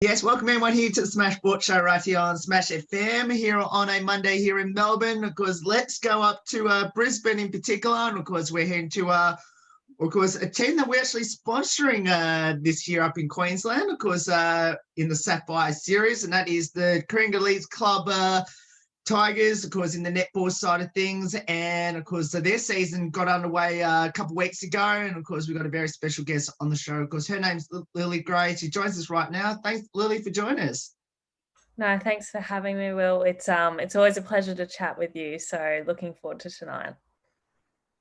Yes, welcome everyone here to the Smash Sports Show right here on Smash FM here on a Monday here in Melbourne. Of course, let's go up to Brisbane in particular. And of course, we're heading to, a team that we're actually sponsoring this year up in Queensland, of course, in the Sapphire Series. And that is the Carina Leagues Club Tigers, of course, in the netball side of things. And, of course, so their season got underway a couple of weeks ago. And, of course, we've got a very special guest on the show. Of course, her name's Lily Gray. She joins us right now. Thanks, Lily, for joining us. No, thanks for having me, Will. It's always a pleasure to chat with you. So looking forward to tonight.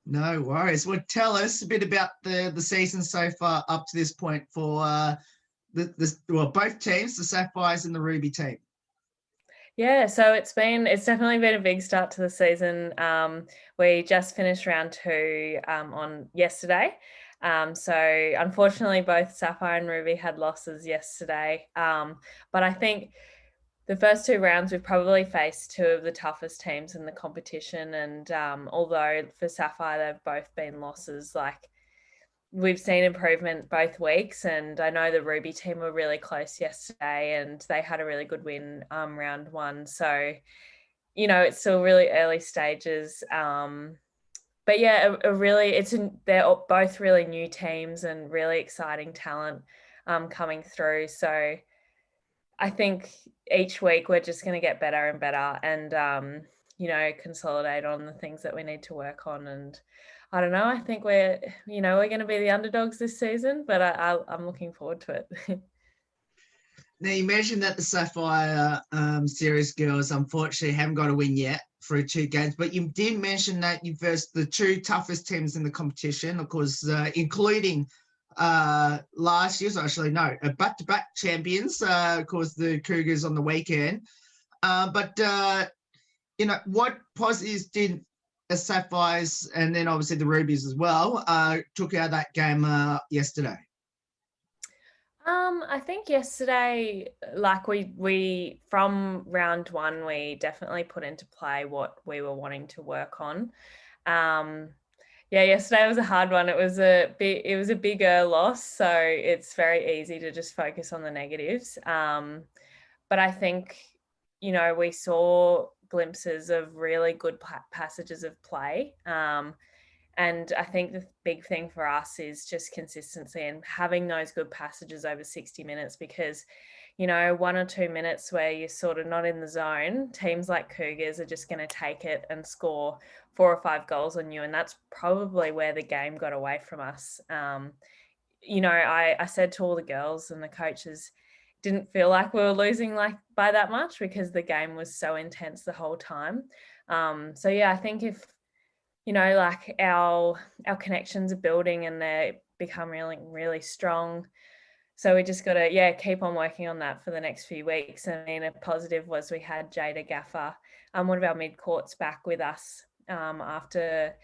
No worries. Well, tell us a bit about the season so far up to this point for both teams, the Sapphires and the Ruby team. Yeah, so it's definitely been a big start to the season. We just finished round 2 on yesterday. So unfortunately, both Sapphire and Ruby had losses yesterday. But I think the first 2 rounds we've probably faced 2 of the toughest teams in the competition. And although for Sapphire they've both been losses, like we've seen improvement both weeks, and I know the Ruby team were really close yesterday and they had a really good win round 1. So, it's still really early stages. But yeah, they're both really new teams and really exciting talent coming through. So I think each week we're just going to get better and better and, consolidate on the things that we need to work on. And I don't know, I think we're going to be the underdogs this season, but I'm looking forward to it. Now, you mentioned that the Sapphire Series girls unfortunately haven't got a win yet through 2 games, but you did mention that you versed the 2 toughest teams in the competition, of course, including last year's, back-to-back champions, of course, the Cougars on the weekend. What positives did the Sapphires and then obviously the Rubies as well took out of that game yesterday? I think yesterday, like we from round 1, we definitely put into play what we were wanting to work on. Yeah, yesterday was a hard one. It was a bigger loss, so it's very easy to just focus on the negatives. But I think, we saw glimpses of really good passages of play. And I think the big thing for us is just consistency and having those good passages over 60 minutes because, 1 or 2 minutes where you're sort of not in the zone, teams like Cougars are just going to take it and score 4 or 5 goals on you. And that's probably where the game got away from us. I said to all the girls and the coaches, didn't feel like we were losing by that much because the game was so intense the whole time. So yeah, I think if, our connections are building and they're become really, really strong. So we just got to, keep on working on that for the next few weeks. I mean, a positive was we had Jada Gaffer, one of our mid-courts, back with us after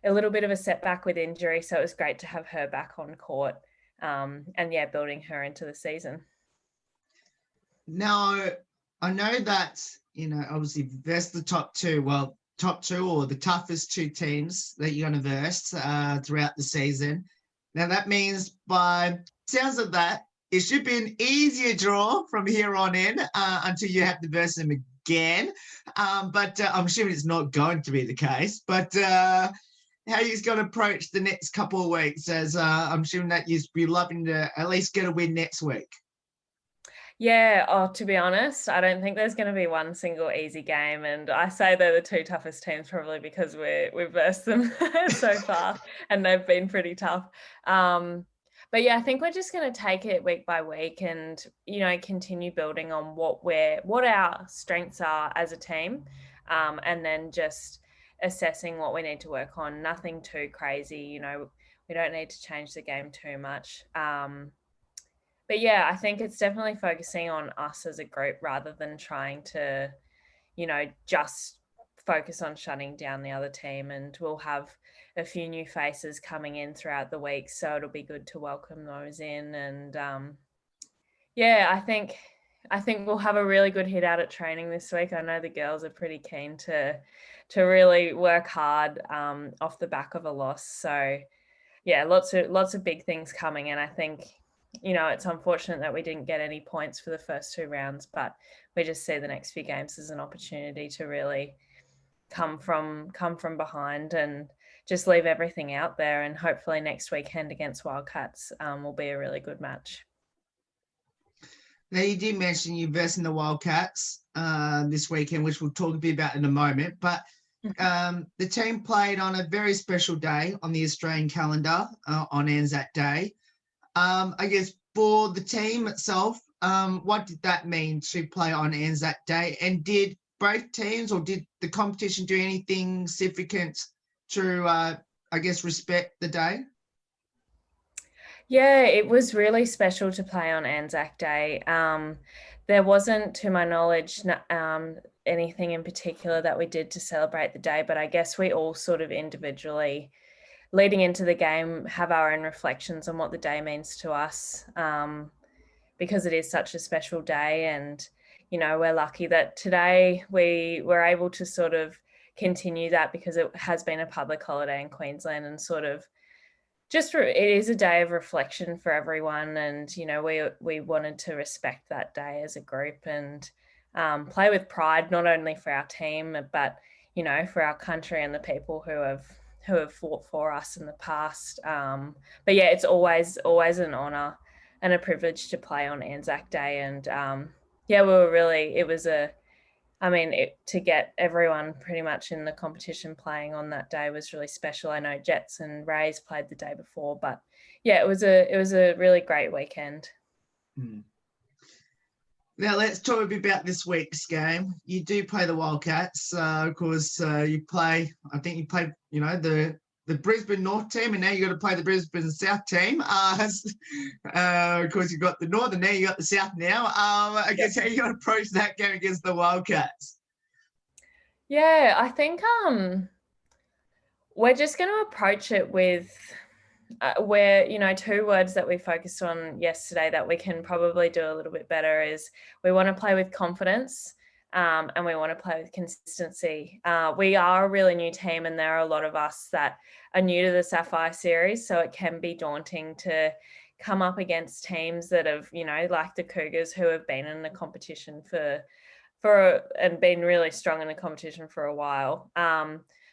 a little bit of a setback with injury. So it was great to have her back on court and building her into the season. Now, I know that, obviously versus the top 2 or the toughest 2 teams that you're going to verse throughout the season. Now, that means by sounds of that, it should be an easier draw from here on in until you have to verse them again. But I'm assuming it's not going to be the case. But how are you going to approach the next couple of weeks as I'm assuming that you'd be loving to at least get a win next week? Yeah, to be honest, I don't think there's going to be one single easy game. And I say they're the 2 toughest teams probably because we've versed them so far and they've been pretty tough. But yeah, I think we're just going to take it week by week and, continue building on what our strengths are as a team and then just assessing what we need to work on. Nothing too crazy, we don't need to change the game too much. But yeah, I think it's definitely focusing on us as a group rather than trying to, just focus on shutting down the other team. And we'll have a few new faces coming in throughout the week. So it'll be good to welcome those in. And I think we'll have a really good hit out at training this week. I know the girls are pretty keen to really work hard off the back of a loss. So yeah, lots of big things coming. And I think it's unfortunate that we didn't get any points for the first 2 rounds, but we just see the next few games as an opportunity to really come from behind and just leave everything out there. And hopefully next weekend against Wildcats will be a really good match. Now, you did mention you're versing the Wildcats this weekend, which we'll talk a bit about in a moment. But the team played on a very special day on the Australian calendar on Anzac Day. I guess for the team itself, what did that mean to play on Anzac Day? And did both teams, or did the competition do anything significant to, I guess, respect the day? Yeah, it was really special to play on Anzac Day. There wasn't, to my knowledge, anything in particular that we did to celebrate the day, but I guess we all sort of individually, leading into the game, have our own reflections on what the day means to us, because it is such a special day. And, we're lucky that today we were able to sort of continue that, because it has been a public holiday in Queensland, and sort of it is a day of reflection for everyone. And, we wanted to respect that day as a group and play with pride, not only for our team, but, for our country and the people who have fought for us in the past. But yeah, it's always an honour and a privilege to play on Anzac Day. And to get everyone pretty much in the competition playing on that day was really special. I know Jets and Rays played the day before, but yeah, it was a really great weekend. Now let's talk a bit about this week's game. You do play the Wildcats, of course. You play the Brisbane North team, and now you got to play the Brisbane South team. Of course, you've got the North, and now you got the South now. I guess how you going to approach that game against the Wildcats? Yeah, I think we're just going to approach it with where 2 words that we focused on yesterday that we can probably do a little bit better is we want to play with confidence. And we want to play with consistency. We are a really new team, and there are a lot of us that are new to the Sapphire Series, so it can be daunting to come up against teams that have, like the Cougars, who have been in the competition and been really strong in the competition for a while.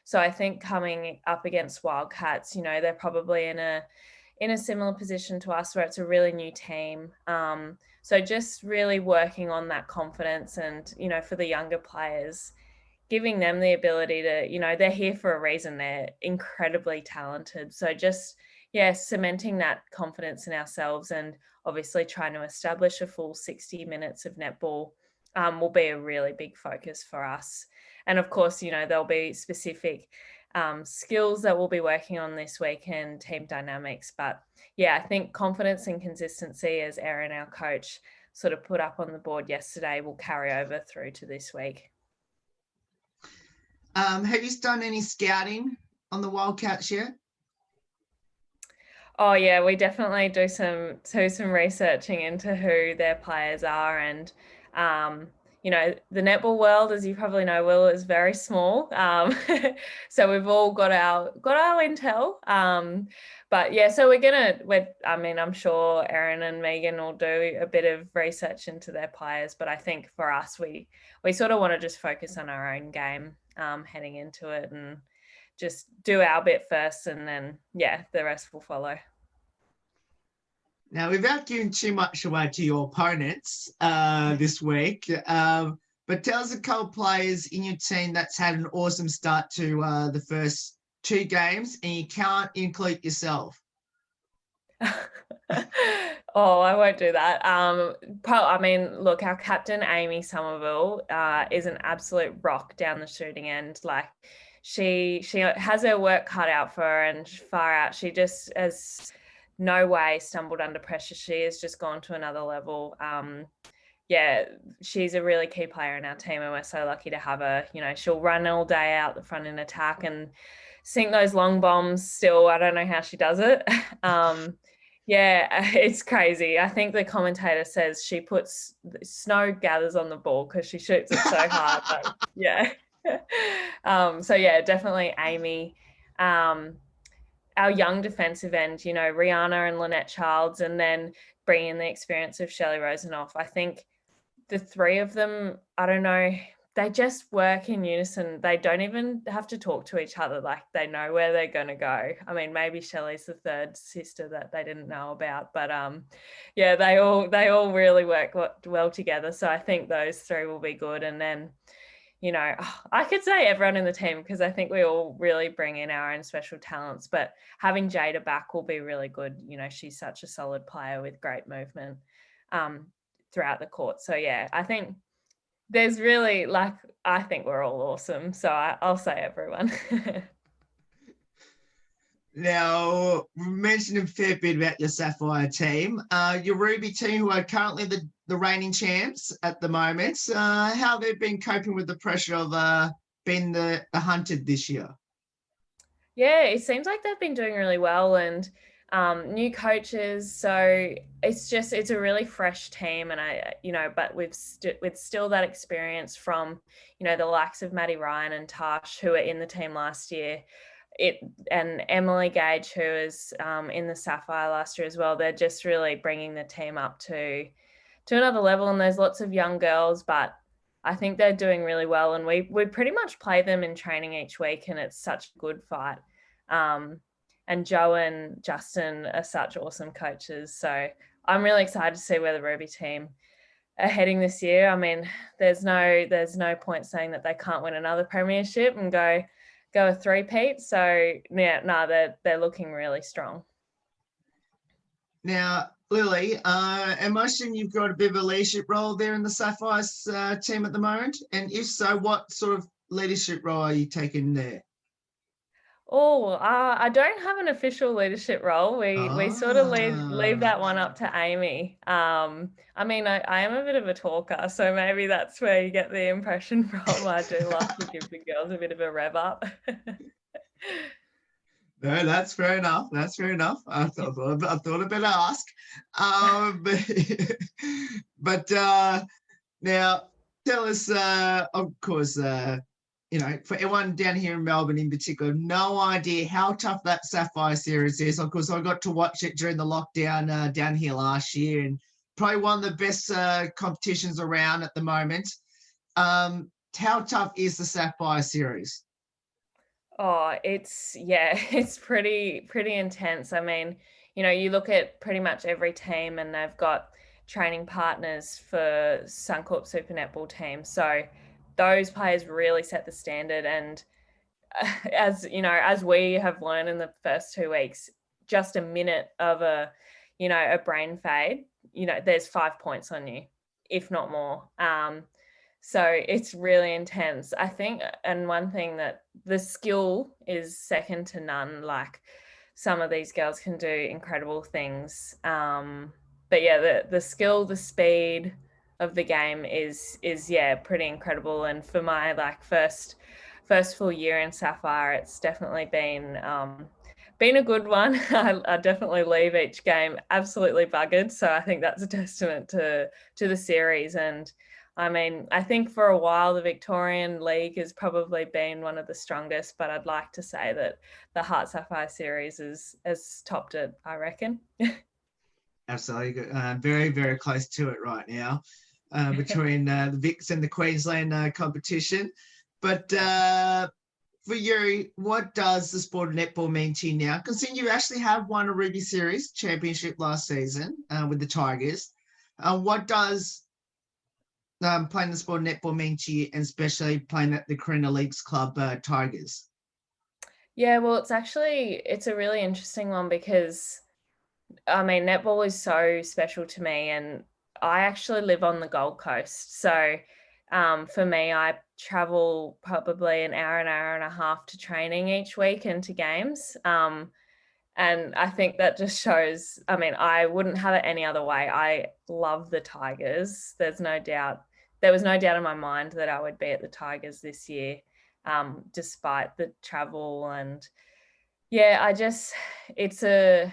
So I think coming up against Wildcats, they're probably in a similar position to us, where it's a really new team. So just really working on that confidence and, for the younger players, giving them the ability to, they're here for a reason. They're incredibly talented. So just, cementing that confidence in ourselves, and obviously trying to establish a full 60 minutes of netball will be a really big focus for us. And of course, there'll be specific skills that we'll be working on this week, and team dynamics. But yeah, I think confidence and consistency, as Erin, our coach, sort of put up on the board yesterday, will carry over through to this week. Have you done any scouting on the Wildcats yet? Oh yeah, we definitely do some researching into who their players are. And the netball world, as you probably know, Will, is very small. So we've all got our intel. But yeah, so I'm sure Erin and Megan will do a bit of research into their players. But I think for us, we sort of want to just focus on our own game heading into it, and just do our bit first, and then the rest will follow. Now, without giving too much away to your opponents this week, but tell us a couple of players in your team that's had an awesome start to the first 2 games, and you can't include yourself. Oh, I won't do that. Look, our captain, Amy Somerville, is an absolute rock down the shooting end. Like, she has her work cut out for her, and far out. She just has no way stumbled under pressure. She has just gone to another level. She's a really key player in our team, and we're so lucky to have her. She'll run all day out the front in attack and sink those long bombs still. I don't know how she does it. It's crazy. I think the commentator says she puts snow gathers on the ball because she shoots it so hard. Definitely Amy. Our young defensive end, Rihanna and Lynette Childs, and then bring in the experience of Shelley Rosenoff. I think the three of them, I don't know, they just work in unison. They don't even have to talk to each other. Like, they know where they're going to go. I mean, maybe Shelley's the third sister that they didn't know about, but yeah, they all really work well together. So I think those three will be good. And then, you know, I could say everyone in the team, because I think we all really bring in our own special talents, but having Jada back will be really good. You know, she's such a solid player with great movement throughout the court. So yeah, I think there's really, like, I think we're all awesome. So I'll say everyone. Now, we mentioned a fair bit about your Sapphire team. Your Ruby team, who are currently the reigning champs at the moment, how they've been coping with the pressure of being the hunted this year? Yeah, it seems like they've been doing really well, and new coaches. So it's a really fresh team, and but with still that experience from, the likes of Maddie Ryan and Tash, who were in the team last year, and Emily Gage, who is in the Sapphire last year as well. They're just really bringing the team up to another level, and there's lots of young girls, but I think they're doing really well, and we pretty much play them in training each week, and it's such a good fight. And Joe and Justin are such awesome coaches, so I'm really excited to see where the Ruby team are heading this year. I mean, there's no point saying that they can't win another premiership and go a three-peat. So yeah, no, they're looking really strong. Now, Lily, am I assuming you've got a bit of a leadership role there in the Sapphires team at the moment? And if so, what sort of leadership role are you taking there? Oh, I don't have an official leadership role. We sort of leave that one up to Amy. I mean, I am a bit of a talker, so maybe that's where you get the impression from. I do like to give the girls a bit of a rev up. No, that's fair enough. That's fair enough. I thought I'd better ask. But now tell us, of course, for everyone down here in Melbourne in particular, no idea how tough that Sapphire Series is. Of course, I got to watch it during the lockdown down here last year, and probably one of the best competitions around at the moment. How tough is the Sapphire Series? Oh, it's pretty intense. I mean, you look at pretty much every team, and they've got training partners for Suncorp Super Netball team. So those players really set the standard. And as we have learned in the first 2 weeks, just a minute of a brain fade, there's 5 points on you, if not more. So it's really intense, I think. And one thing, that the skill is second to none. Like, some of these girls can do incredible things. But yeah, the skill, the speed of the game is pretty incredible. And for my first full year in Sapphire, it's definitely been a good one. I definitely leave each game absolutely buggered. So I think that's a testament to the series. And I mean, I think for a while the Victorian League has probably been one of the strongest, but I'd like to say that the HART Sapphire Series has topped it, I reckon. Absolutely. Very, very close to it right now between the Vics and the Queensland competition. But for you, what does the sport of netball mean to you now? Considering you actually have won a Ruby Series championship last season with the Tigers, what does playing the sport of netball mean to you, and especially playing at the Carina Leagues Club Tigers? Yeah, well, it's a really interesting one, because I mean, netball is so special to me, and I actually live on the Gold Coast. So for me, I travel probably an hour and a half to training each week and to games. And I think that just shows, I mean, I wouldn't have it any other way. I love the Tigers. There was no doubt in my mind that I would be at the Tigers this year, despite the travel. And yeah, it's a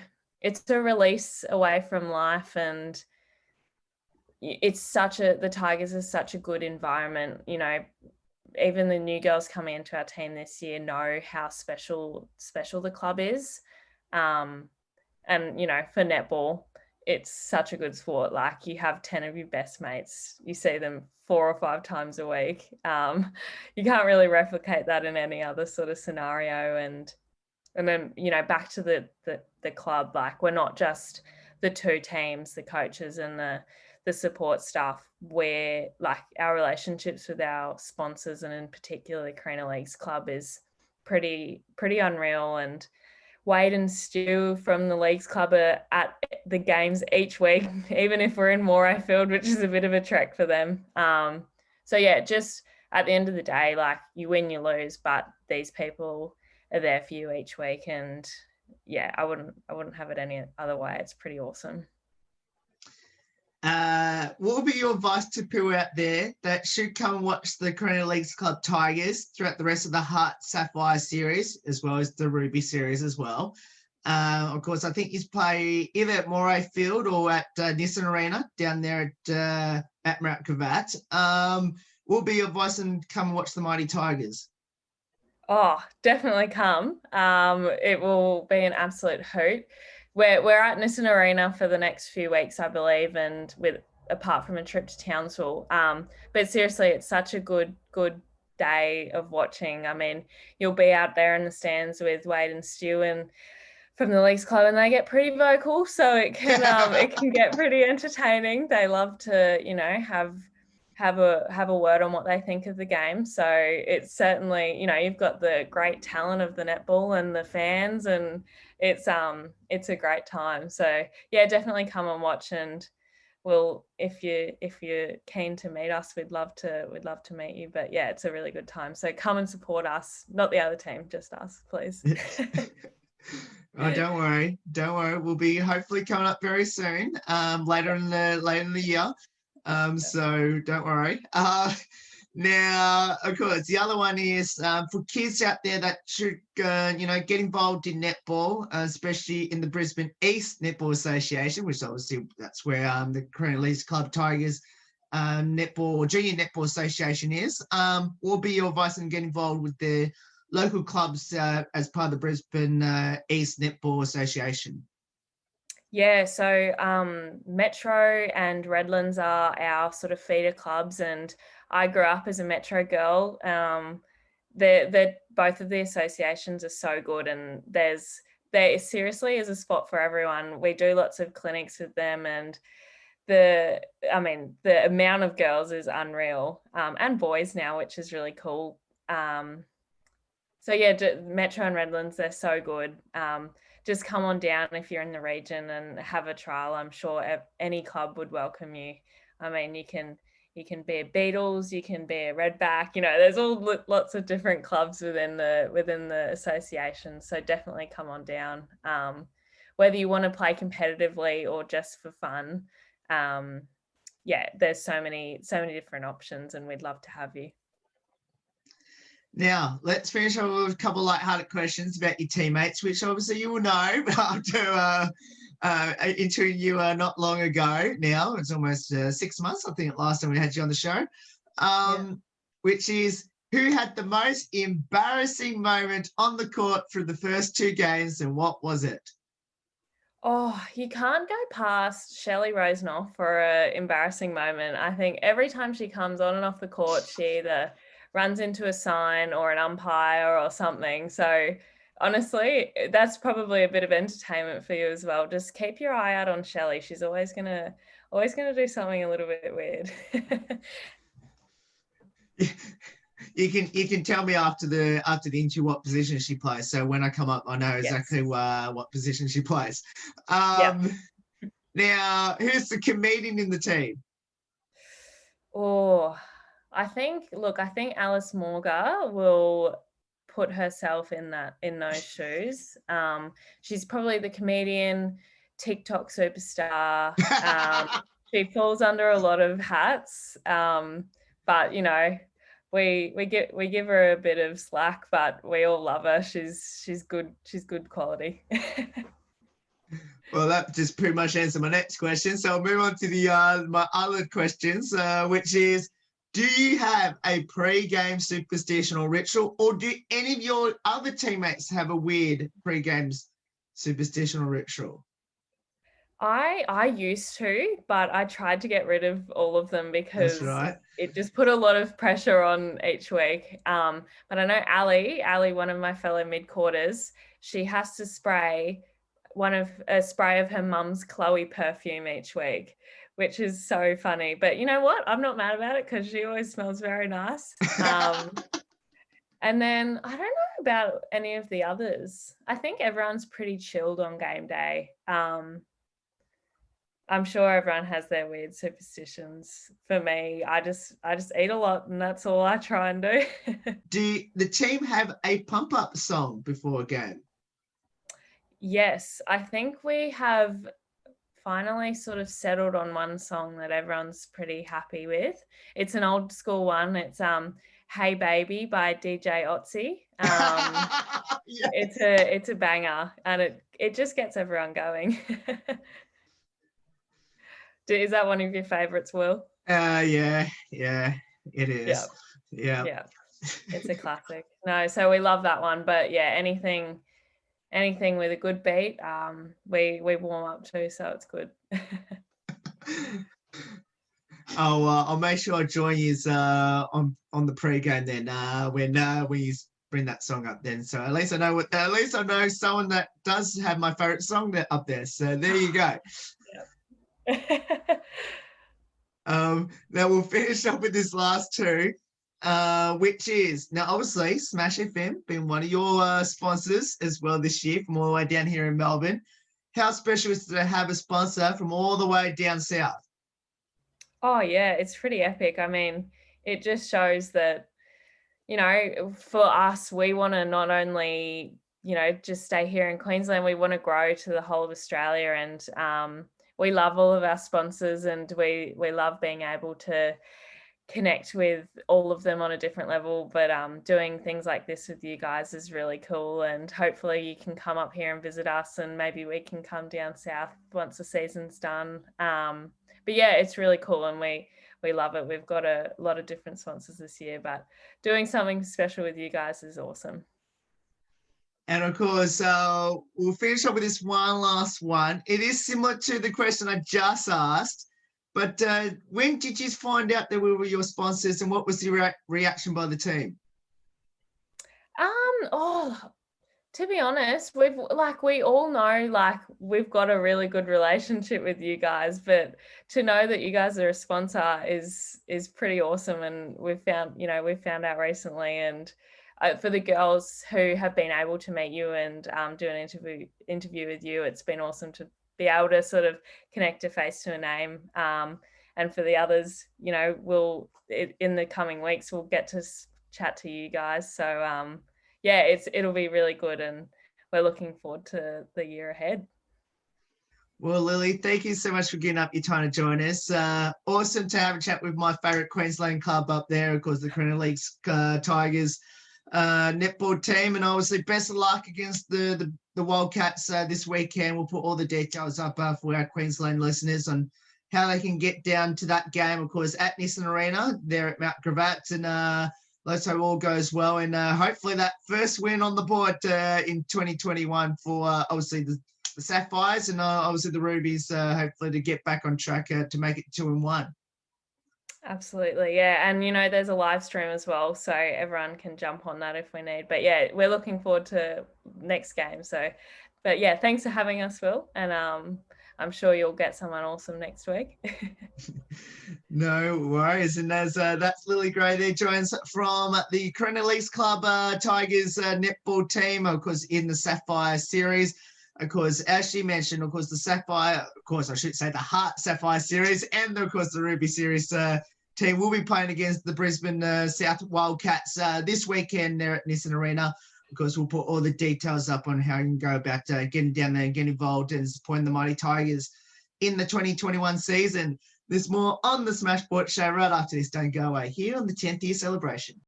release away from life, and the Tigers is such a good environment. Even the new girls coming into our team this year know how special the club is. And for netball, it's such a good sport. Like, you have 10 of your best mates, you see them 4 or 5 times a week. You can't really replicate that in any other sort of scenario. And then, you know, back to the club, like, we're not just the two teams, the coaches and the support staff. We're like, our relationships with our sponsors, and in particular the Carina Leagues Club, is pretty unreal. And Wade and Stu from the Leagues Club are at the games each week, even if we're in Morayfield, which is a bit of a trek for them. So yeah, just at the end of the day, like, you win, you lose, but these people are there for you each week. And yeah, I wouldn't have it any other way. It's pretty awesome. What would be your advice to people out there that should come and watch the Carina Leagues Club Tigers throughout the rest of the HART Sapphire Series, as well as the Ruby Series as well? Of course, I think he's play either at Morayfield or at Nissan Arena down there at Mount Cravat. What would be your advice and come and watch the Mighty Tigers? Oh, definitely come. It will be an absolute hoot. We're at Nissan Arena for the next few weeks, I believe, and with apart from a trip to Townsville. But seriously, it's such a good day of watching. I mean, you'll be out there in the stands with Wade and Stu and from the Leagues Club, and they get pretty vocal, so it can get pretty entertaining. They love to, you know, have a word on what they think of the game. So it's certainly, you know, you've got the great talent of the netball and the fans, and it's a great time. So yeah, definitely come and watch. And we'll, if you're keen to meet us, we'd love to meet you. But yeah, it's a really good time. So come and support us, not the other team, just us, please. Oh, don't worry. We'll be hopefully coming up very soon, later in the year. So don't worry. Now, of course, the other one is for kids out there that should, get involved in netball, especially in the Brisbane East Netball Association, which obviously that's where the Carina Leagues Club Tigers netball or junior netball association is. What will be your advice on getting involved with the local clubs as part of the Brisbane East Netball Association? Yeah, so Metro and Redlands are our sort of feeder clubs, and I grew up as a Metro girl. They're both of the associations are so good, and there seriously is a spot for everyone. We do lots of clinics with them, and the amount of girls is unreal, and boys now, which is really cool. So yeah, Metro and Redlands, they're so good. Just come on down if you're in the region and have a trial. I'm sure any club would welcome you. I mean, you can be a Beatles, you can be a Redback. You know, there's all lots of different clubs within the association. So definitely come on down. Whether you want to play competitively or just for fun, yeah, there's so many different options, and we'd love to have you. Now, let's finish up with a couple of light-hearted questions about your teammates, which obviously you will know after interviewing you not long ago now. It's almost 6 months, I think, last time we had you on the show. Which is, who had the most embarrassing moment on the court for the first 2 games, and what was it? Oh, you can't go past Shelley Rosenoff for an embarrassing moment. I think every time she comes on and off the court, she either runs into a sign or an umpire or something. So honestly, that's probably a bit of entertainment for you as well. Just keep your eye out on Shelley. She's always gonna do something a little bit weird. You can tell me after the interview what position she plays. So when I come up, I know exactly what position she plays. Now, who's the comedian in the team? Oh, I think Alice Morga will put herself in those shoes. She's probably the comedian, TikTok superstar. She falls under a lot of hats. But you know, we give her a bit of slack, but we all love her. She's good quality. Well, that just pretty much answered my next question. So I'll move on to my other questions, which is, do you have a pre-game superstition or ritual, or do any of your other teammates have a weird pre-game superstition or ritual? I used to, but I tried to get rid of all of them That's because right. it just put a lot of pressure on each week. But I know Ali, one of my fellow mid-quarters, she has to spray a spray of her mum's Chloe perfume each week, which is so funny. But you know what? I'm not mad about it because she always smells very nice. And then I don't know about any of the others. I think everyone's pretty chilled on game day. I'm sure everyone has their weird superstitions. For me, I just eat a lot, and that's all I try and do. Do the team have a pump-up song before a game? Yes, I think we have finally sort of settled on one song that everyone's pretty happy with. It's an old school one. It's "Hey Baby" by DJ Otzi. Yeah. It's a banger, and it just gets everyone going. Is that one of your favorites, Will? Yeah, it Yeah, is. Yeah. yeah, it's a classic. No, so we love that one. But yeah, anything with a good beat, we warm up to, so it's good. I'll make sure I join you on the pregame then when you bring that song up then. So at least I know someone that does have my favorite song up there. So there you go. Now we'll finish up with this last two, which is now obviously Smash FM been one of your sponsors as well this year from all the way down here in Melbourne. How special is it to have a sponsor from all the way down south? Oh yeah, it's pretty epic. I mean, it just shows that, for us, we want to not only, just stay here in Queensland, we want to grow to the whole of Australia. And we love all of our sponsors, and we love being able to connect with all of them on a different level. But doing things like this with you guys is really cool. And hopefully you can come up here and visit us, and maybe we can come down south once the season's done. But yeah, it's really cool, and we love it. We've got a lot of different sponsors this year, but doing something special with you guys is awesome. And of course, we'll finish up with this one last one. It is similar to the question I just asked, but when did you find out that we were your sponsors, and what was the reaction by the team? To be honest, we all know, we've got a really good relationship with you guys, but to know that you guys are a sponsor is pretty awesome. And we've found out recently, and for the girls who have been able to meet you and do an interview with you, it's been awesome to be able to sort of connect a face to a name. And for the others, in the coming weeks, we'll get to chat to you guys. So yeah, it'll be really good, and we're looking forward to the year ahead. Well, Lily, thank you so much for getting up your time to join us. Awesome to have a chat with my favourite Queensland club up there, of course, the Carina Leagues Tigers netball team, and obviously best of luck against the Wildcats this weekend. We'll put all the details up for our Queensland listeners on how they can get down to that game, of course, at Nissan Arena there at Mount Gravatt, and let's hope all goes well, and hopefully that first win on the board in 2021 for obviously the Sapphires, and obviously the Rubies, hopefully to get back on track to make it 2-1. Absolutely, yeah. And there's a live stream as well, so everyone can jump on that if we need. But yeah, we're looking forward to next game. So, but yeah, thanks for having us, Will, and I'm sure you'll get someone awesome next week. No worries. And as that's Lily Gray there, joins from the Carina Leagues Club Tigers netball team, of course, in the Sapphire Series. Of course, as she mentioned, of course, the Sapphire, of course, I should say the HART Sapphire Series, and of course the Ruby Series team will be playing against the Brisbane South Wildcats this weekend there at Nissan Arena. Of course, we'll put all the details up on how you can go about getting down there and getting involved and supporting the Mighty Tigers in the 2021 season. There's more on the Smash Sports Show right after this. Don't go away here on the 10th year celebration.